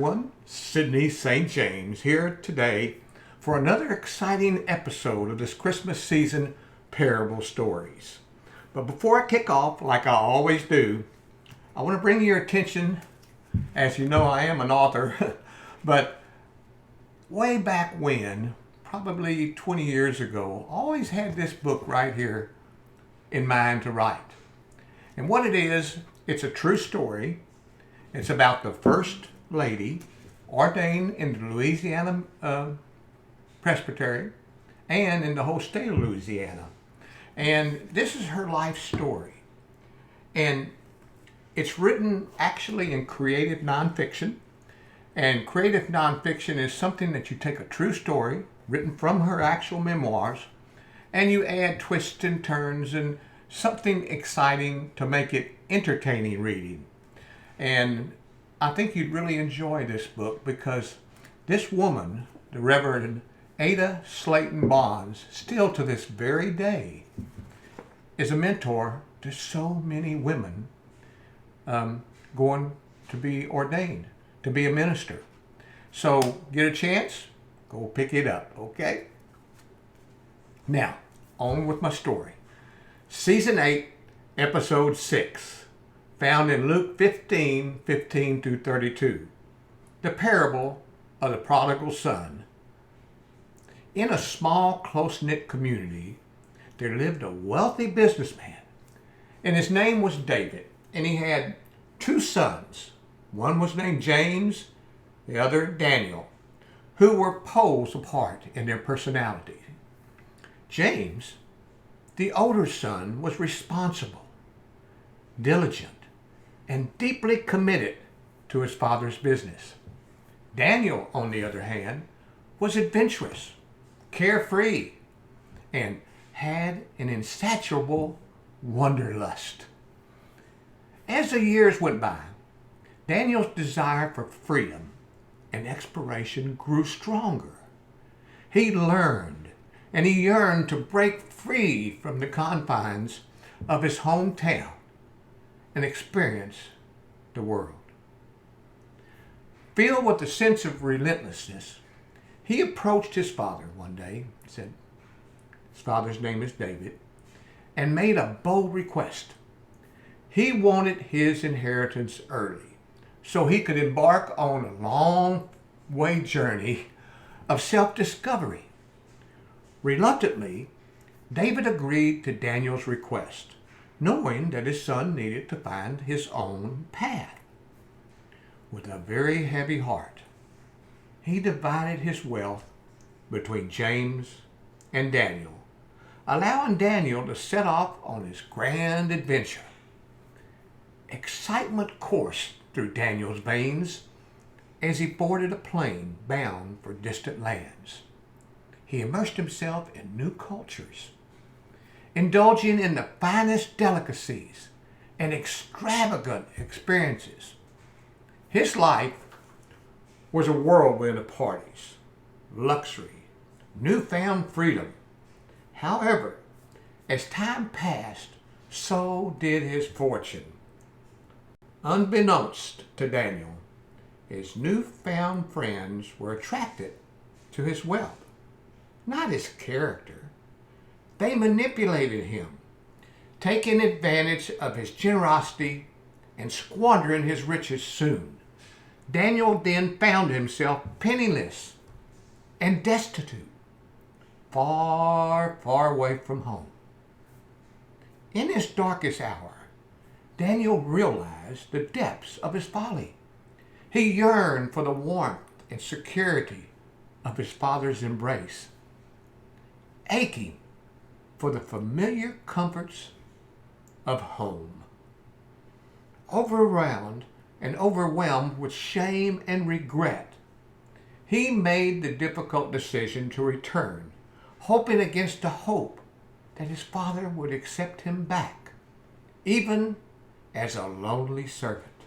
everyone. Sidney St. James here today for another exciting episode of this Christmas season Parable Stories. But before I kick off, like I always do, I want to bring your attention, as you know I am an author, but way back when, probably 20 years ago, I always had this book right here in mind to write. And what it is, it's a true story. It's about the first lady ordained in the Louisiana Presbytery and in the whole state of Louisiana. And this is her life story. And it's written actually in creative nonfiction. And creative nonfiction is something that you take a true story written from her actual memoirs and you add twists and turns and something exciting to make it entertaining reading. And I think you'd really enjoy this book because this woman, the Reverend Ada Slayton Bonds, still to this very day, is a mentor to so many women going to be ordained, to be a minister. So get a chance, go pick it up, okay? Now, on with my story. Season 8, Episode 6, found in Luke 15:15 through 32. The parable of the Prodigal Son. In a small, close-knit community, there lived a wealthy businessman, and his name was David, and he had two sons. One was named James, the other Daniel, who were poles apart in their personality. James, the older son, was responsible, diligent, and deeply committed to his father's business. Daniel, on the other hand, was adventurous, carefree, and had an insatiable wanderlust. As the years went by, Daniel's desire for freedom and exploration grew stronger. He learned and he yearned to break free from the confines of his hometown and experience the world. Filled with a sense of relentlessness, he approached his father one day, said his father's name is David, and made a bold request. He wanted his inheritance early so he could embark on a long way journey of self-discovery. Reluctantly, David agreed to Daniel's request, knowing that his son needed to find his own path. With a very heavy heart, he divided his wealth between James and Daniel, allowing Daniel to set off on his grand adventure. Excitement coursed through Daniel's veins as he boarded a plane bound for distant lands. He immersed himself in new cultures, indulging in the finest delicacies and extravagant experiences. His life was a whirlwind of parties, luxury, newfound freedom. However, as time passed, so did his fortune. Unbeknownst to Daniel, his newfound friends were attracted to his wealth, not his character. They manipulated him, taking advantage of his generosity and squandering his riches soon. Daniel then found himself penniless and destitute, far, far away from home. In his darkest hour, Daniel realized the depths of his folly. He yearned for the warmth and security of his father's embrace, aching for the familiar comforts of home. Overwhelmed with shame and regret, he made the difficult decision to return, hoping against the hope that his father would accept him back, even as a lonely servant.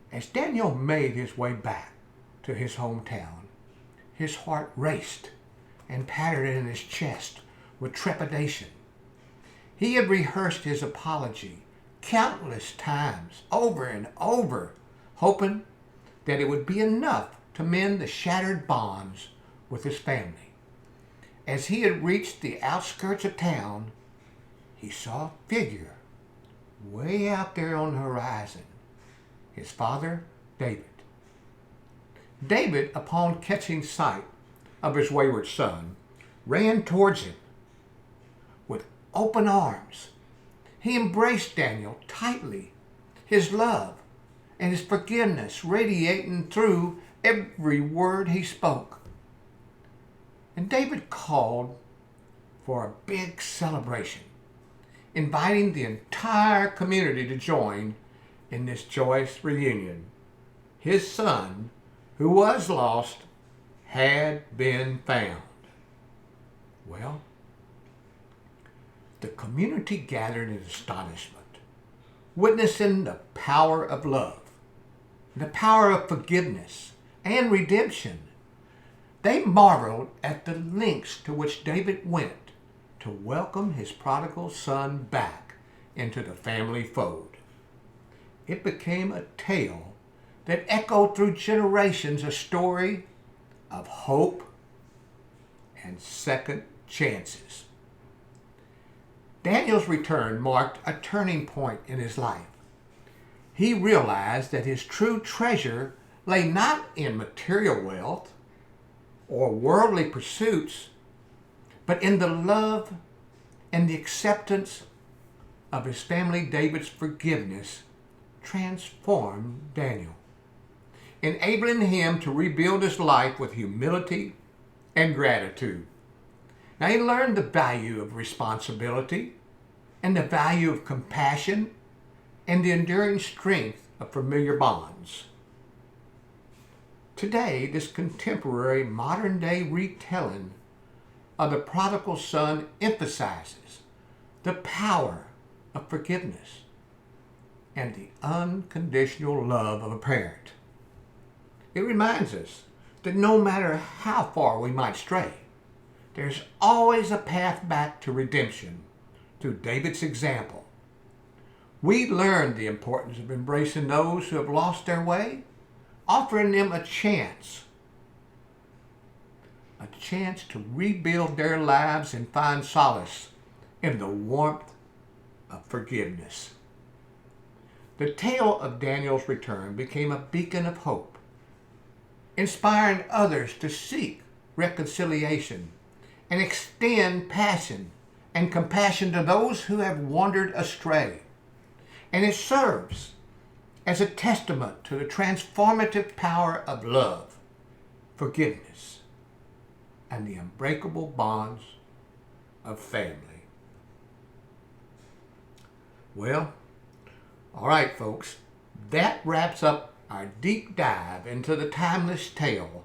As Daniel made his way back to his hometown, his heart raced and pattered in his chest with trepidation. He had rehearsed his apology countless times, over and over, hoping that it would be enough to mend the shattered bonds with his family. As he had reached the outskirts of town, he saw a figure way out there on the horizon. His father, David. David, upon catching sight of his wayward son, ran towards him with open arms. He embraced Daniel tightly, his love and his forgiveness radiating through every word he spoke. And David called for a big celebration, inviting the entire community to join in this joyous reunion. His son, who was lost, had been found. Well, the community gathered in astonishment, witnessing the power of love, the power of forgiveness and redemption. They marveled at the lengths to which David went to welcome his prodigal son back into the family fold. It became a tale that echoed through generations, a story of hope and second chances. Daniel's return marked a turning point in his life. He realized that his true treasure lay not in material wealth or worldly pursuits, but in the love and the acceptance of his family. David's forgiveness transformed Daniel, enabling him to rebuild his life with humility and gratitude. Now he learned the value of responsibility and the value of compassion and the enduring strength of familiar bonds. Today, this contemporary modern-day retelling of the prodigal son emphasizes the power of forgiveness and the unconditional love of a parent. It reminds us that no matter how far we might stray, there's always a path back to redemption through David's example. We learn the importance of embracing those who have lost their way, offering them a chance to rebuild their lives and find solace in the warmth of forgiveness. The tale of Daniel's return became a beacon of hope, inspiring others to seek reconciliation and extend passion and compassion to those who have wandered astray. And it serves as a testament to the transformative power of love, forgiveness, and the unbreakable bonds of family. Well, all right, folks, that wraps up our deep dive into the timeless tale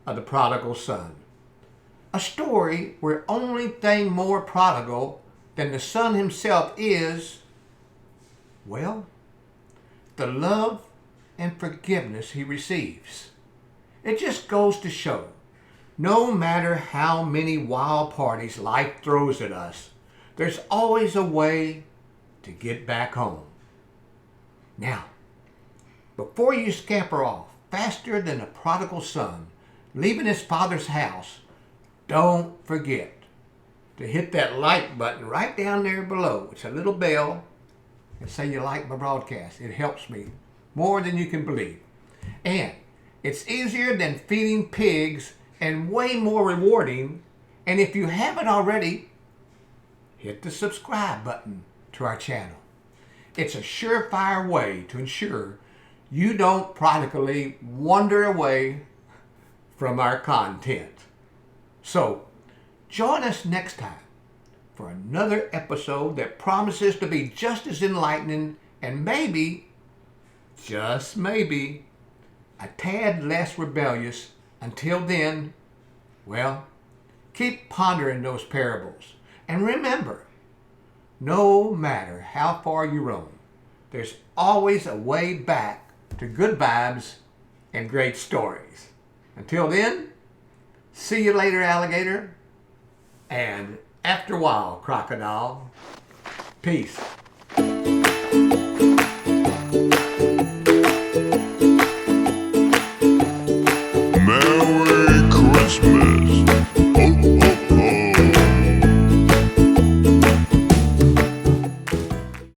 of the prodigal son. A story where only thing more prodigal than the son himself is, well, the love and forgiveness he receives. It just goes to show, no matter how many wild parties life throws at us, there's always a way to get back home. Now, before you scamper off faster than a prodigal son leaving his father's house, don't forget to hit that like button right down there below. It's a little bell, and say you like my broadcast. It helps me more than you can believe. And it's easier than feeding pigs and way more rewarding. And if you haven't already, hit the subscribe button to our channel. It's a surefire way to ensure you don't prodigally wander away from our content. So, join us next time for another episode that promises to be just as enlightening and maybe, just maybe, a tad less rebellious. Until then, well, keep pondering those parables. And remember, no matter how far you roam, there's always a way back to good vibes and great stories. Until then, see you later, alligator. And after a while, crocodile. Peace.